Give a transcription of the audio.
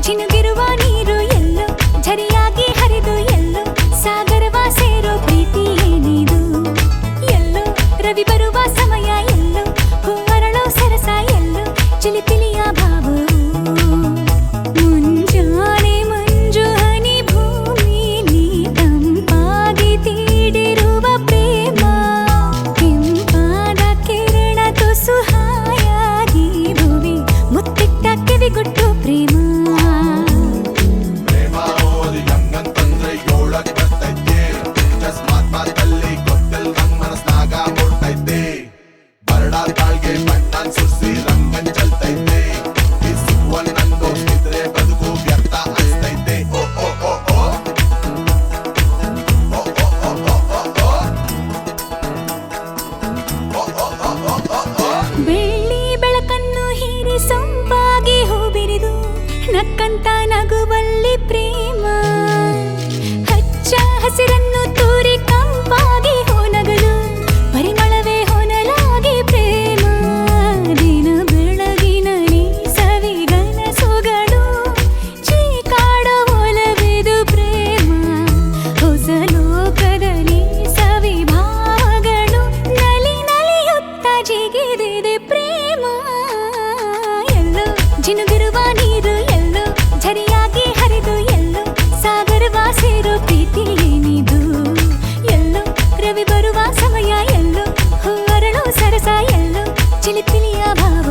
ಚಿನುಗಿರುವ ನೀರು ಎಲ್ಲೋ ಝರಿಯಾಗಿ ಹರಿದು ಎಲ್ಲೋ ಸಾಗರವ ಸೇರೋ ಪ್ರೀತಿ ಏನಿದು ಎಲ್ಲೋ ರವಿ ಬರುವ ಸಮಯ ಎಲ್ಲೋ ಹೂ ಅರಳೋ ಸರಸ ಎಲ್ಲೋ ಚಿಲಿಪಿಲಿಯ ಭಾವವು ಮುಂಜಾನೆ ಮಂಜು ಹನಿ ಭೂಮಿಲಿ ತಂಪಾಗಿ ತೀಡಿರುವ ಪ್ರೇಮ ಕೆಂಪಾದ ಕಿರಣ ತುಸು ಹಾಯಾಗಿ ಭುವಿ ಮುತ್ತಿಟ್ಟ ಕಿವಿಗುಟ್ಟು ಪ್ರೇಮ ಬೆಳ್ಳಿ ಬೆಳಕನ್ನು ಹೀರಿ ಸೊಂಪಾಗಿ ಹೂ ಬಿರಿದು ನಕ್ಕಂತ ನಗುವಲ್ಲಿ ಪ್ರೇಮ ಹಚ್ಚ ಹಸಿರನ್ನು ತೂರಿ ಕಂಪಾಗಿ ಹೊನಗಲು ಪರಿಮಳವೇ ಹೊನಲಾಗಿ ಪ್ರೇಮ ದಿನ ಬೆಳಗಿನಲ್ಲಿ ಸವಿಗನಸುಗಳು ಚೀಕಾಡೋ ಒಲವಿದು ಪ್ರೇಮ ಹೊಸ ಲೋಕದಲ್ಲಿ ಸವಿಭಾವಗಳು ನಲಿ ನಲಿಯುತ್ತ ಜಿಗಿದಿದೆ ಪ್ರೇಮ ಎಲ್ಲೋ ಜಿನುಗಿರುವ ನೀರು ಎಲ್ಲೋ ಝರಿಯಾಗಿ ಹರಿದು ಎಲ್ಲೋ ಸಾಗರವ ಸೇರೋ ಪ್ರೀತಿ ಏನಿದು ಎಲ್ಲೋ ರವಿ ಬರುವ ಸಮಯ ಎಲ್ಲೋ ಹೂ ಅರಳೋ ಸರಸ ಎಲ್ಲೋ ಚಿಲಿಪಿಲಿಯ ಭಾವ